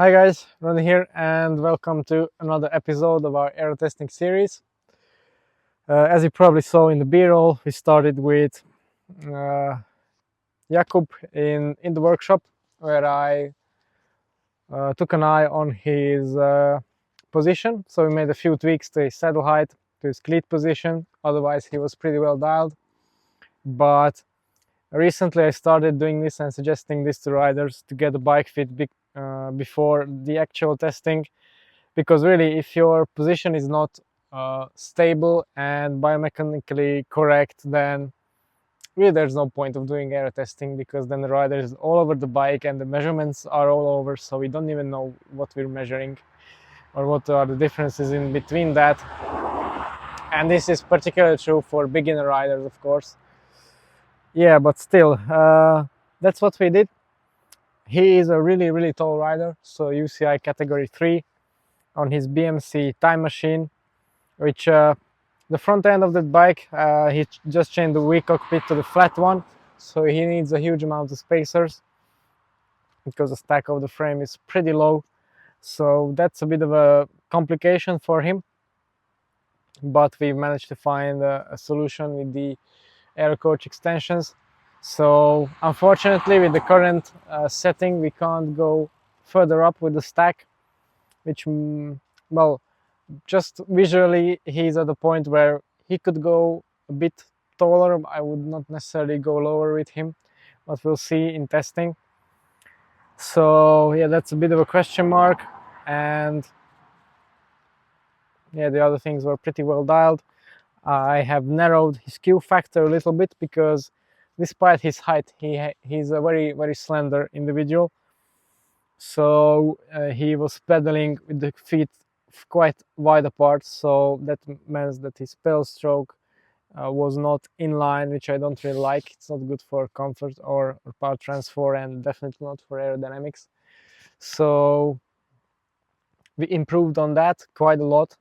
Hi guys, Ron here and welcome to another episode of our aero testing series. As you probably saw in the B-roll, we started with Jakub in the workshop where I took an eye on his position. So we made a few tweaks to his saddle height, to his cleat position, otherwise he was pretty well dialed. But recently I started doing this and suggesting this to riders to get a bike fit before the actual testing, because really if your position is not stable and biomechanically correct, then really there's no point of doing aero testing, because then the rider is all over the bike and the measurements are all over, so we don't even know what we're measuring or what are the differences in between that. And this is particularly true for beginner riders, of course. Yeah, but still, that's what we did. He is a really tall rider, so UCI category 3 on his BMC time machine, which the front end of that bike, he just changed the wheel cockpit to the flat one, so he needs a huge amount of spacers because the stack of the frame is pretty low, so that's a bit of a complication for him. But we managed to find a solution with the Aero coach extensions. So unfortunately with the current setting we can't go further up with the stack, which, well, just visually he's at the point where he could go a bit taller. I would not necessarily go lower with him, but we'll see in testing. So yeah, that's a bit of a question mark. And yeah, the other things were pretty well dialed. I have narrowed his Q factor a little bit because despite his height, he's a very slender individual. So he was pedaling with the feet quite wide apart, so that means that his pedal stroke was not in line, which I don't really like. It's not good for comfort or power transfer, and definitely not for aerodynamics. So we improved on that quite a lot.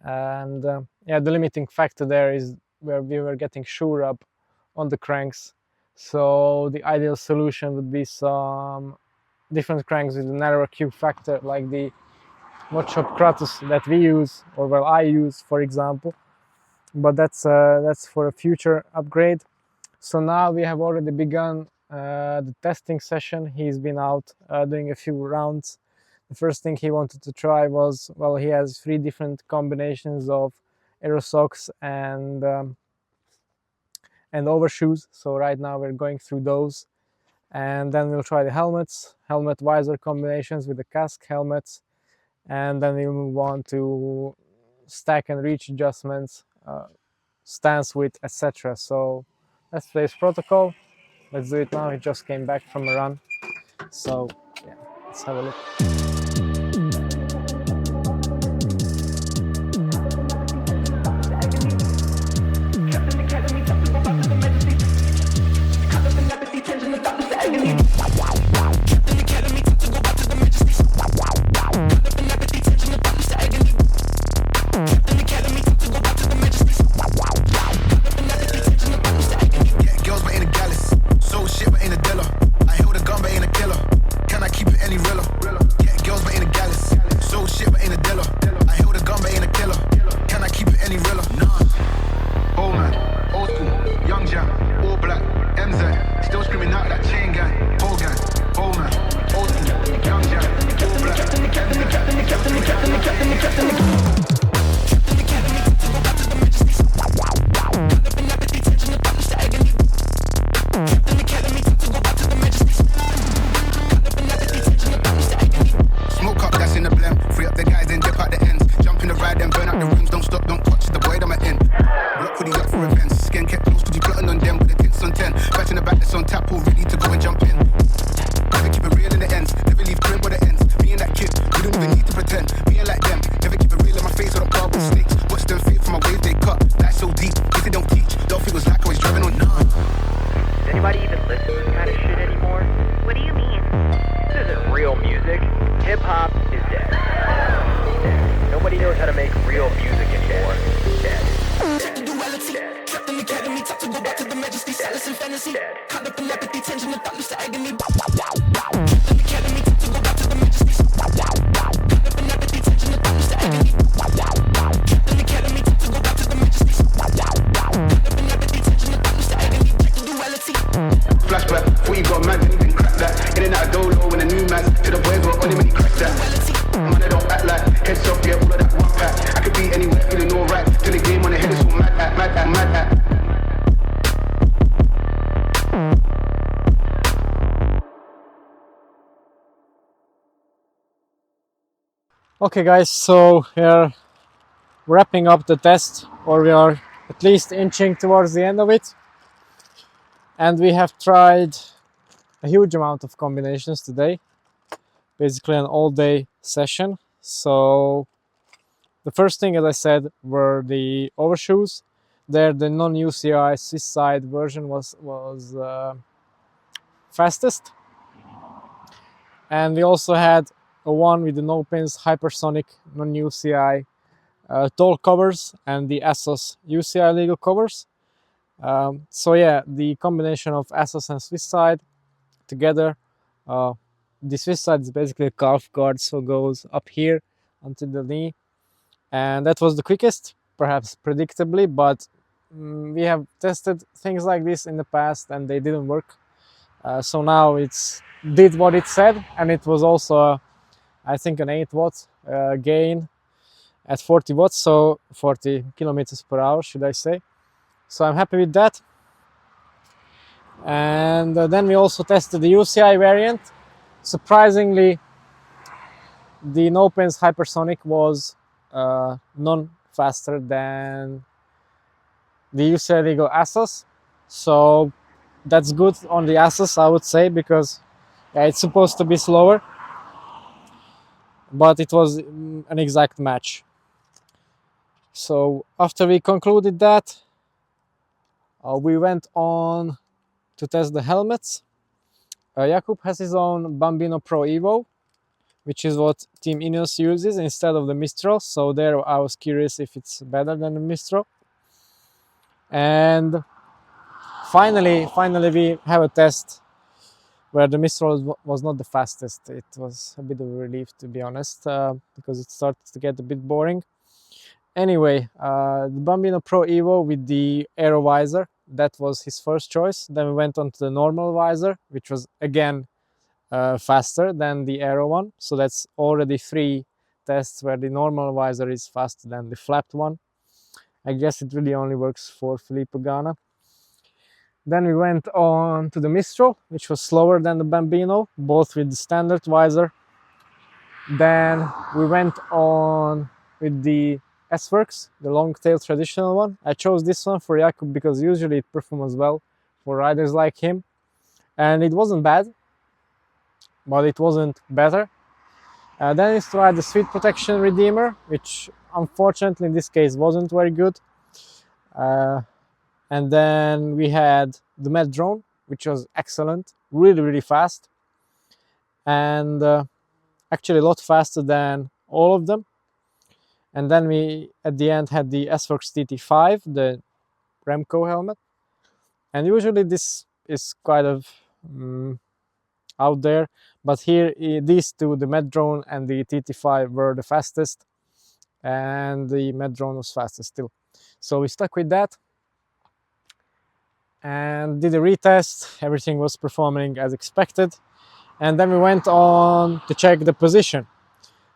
And yeah, the limiting factor there is where we were getting shoe rub on the cranks. So the ideal solution would be some different cranks with a narrower Q factor, like the Watchshop Kratos that we use, or well, I use, for example. But that's for a future upgrade. So now we have already begun the testing session. He's been out doing a few rounds. The first thing he wanted to try was, well, he has 3 different combinations of aero socks and overshoes. So right now we're going through those, and then we'll try the helmet visor combinations with the casque helmets, and then we'll move on to stack and reach adjustments, stance width, etc. So that's today's protocol. Let's do it now. He just came back from a run, so yeah, let's have a look. Hip-hop is dead. Nobody knows how to make real music anymore. Dead. Okay guys, so we're wrapping up the test, or we are at least inching towards the end of it. And we have tried a huge amount of combinations today, basically an all-day session. So the first thing, as I said, were the overshoes. There, the non-UCI Swiss side version was fastest, and we also had a one with the no pins hypersonic non-UCI tall covers and the ASOS UCI legal covers. So yeah, the combination of ASOS and Swiss side together. The Swiss side is basically a calf guard, so goes up here until the knee, and that was the quickest, perhaps predictably, but we have tested things like this in the past and they didn't work. So now it's did what it said, and it was also I think an 8 watt gain at 40 watts, so 40 kilometers per hour, should I say. So I'm happy with that. And then we also tested the UCI variant. Surprisingly, the no pins hypersonic was none faster than the UCI legal ASOS. So that's good on the ASOS, I would say, because yeah, it's supposed to be slower, but it was an exact match. So after we concluded that, we went on to test the helmets. Jakub has his own Bambino Pro Evo, which is what Team Ineos uses instead of the Mistral. So there I was curious if it's better than the Mistral. And finally we have a test where the Mistral was not the fastest. It was a bit of a relief, to be honest, because it started to get a bit boring. Anyway, the Bambino Pro Evo with the Aero visor, that was his first choice. Then we went on to the normal visor, which was again faster than the Aero one. So that's already 3 tests where the normal visor is faster than the flapped one. I guess it really only works for Filippo Ganna. Then we went on to the Mistral, which was slower than the Bambino, both with the standard visor. Then we went on with the S-Works, the long tail traditional one. I chose this one for Jakub because usually it performs well for riders like him. And it wasn't bad, but it wasn't better. Then we tried the Sweet Protection Redeemer, which unfortunately in this case wasn't very good. And then we had the Med Drone, which was excellent, really fast, and actually a lot faster than all of them. And then we at the end had the S-Works TT5, the Remco helmet. And usually this is quite of out there, but here these two, the Med Drone and the TT5, were the fastest, and the Med Drone was fastest still. So we stuck with that and did a retest. Everything was performing as expected, and then we went on to check the position.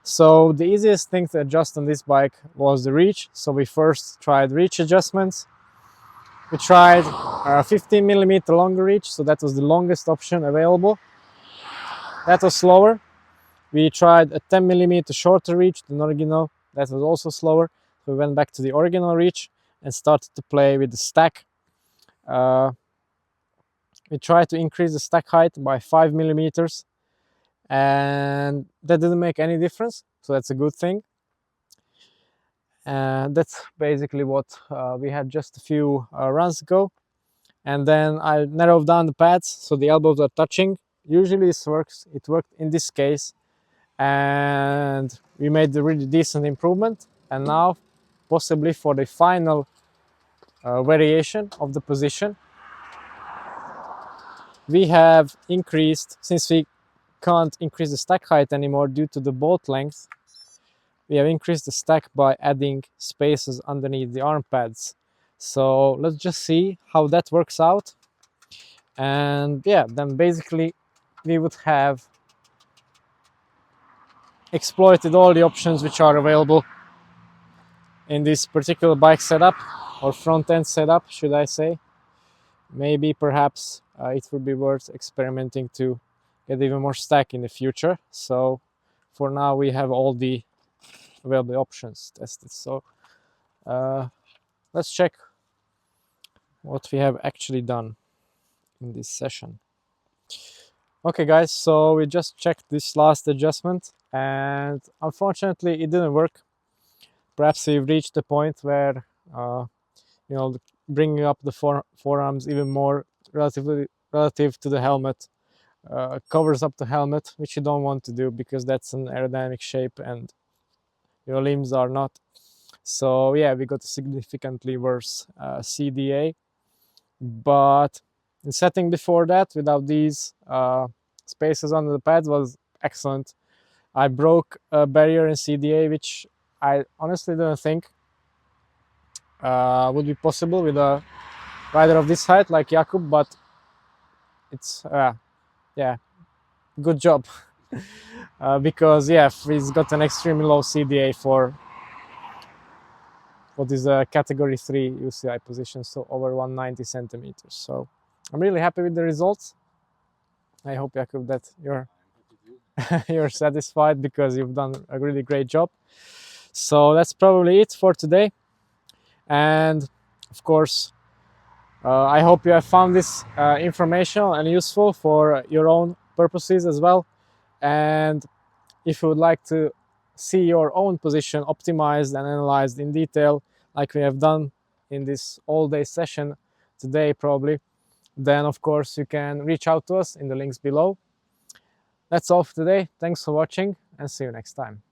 So the easiest thing to adjust on this bike was the reach. So we first tried reach adjustments. We tried a 15 millimeter longer reach, so that was the longest option available. That was slower. We tried a 10 millimeter shorter reach than original. That was also slower. So we went back to the original reach and started to play with the stack. We tried to increase the stack height by 5 millimeters, and that didn't make any difference. So that's a good thing. And that's basically what we had just a few runs ago. And then I narrowed down the pads so the elbows are touching. Usually this works. It worked in this case, and we made a really decent improvement. And now possibly for the final variation of the position, we have increased, since we can't increase the stack height anymore due to the bolt length, we have increased the stack by adding spaces underneath the arm pads. So let's just see how that works out. And yeah, then basically we would have exploited all the options which are available in this particular bike setup, or front end setup, should I say. Maybe perhaps it would be worth experimenting to get even more stack in the future. So for now we have all the available options tested. So let's check what we have actually done in this session. Okay guys, so we just checked this last adjustment and unfortunately it didn't work. Perhaps we've reached the point where you know, bringing up the forearms even more relative to the helmet covers up the helmet, which you don't want to do because that's an aerodynamic shape and your limbs are not. So yeah, we got a significantly worse CdA, but the setting before that without these spaces under the pads was excellent. I broke a barrier in CdA, which I honestly didn't think would be possible with a rider of this height like Jakub, but it's yeah, good job. Because yeah, he's got an extremely low CdA for what is a category 3 UCI position, so over 190 centimeters. So I'm really happy with the results. I hope, Jakub, that you're satisfied because you've done a really great job. So that's probably it for today. And of course, I hope you have found this informational and useful for your own purposes as well. And if you would like to see your own position optimized and analyzed in detail, like we have done in this all-day session today probably, then of course you can reach out to us in the links below. That's all for today. Thanks for watching and see you next time.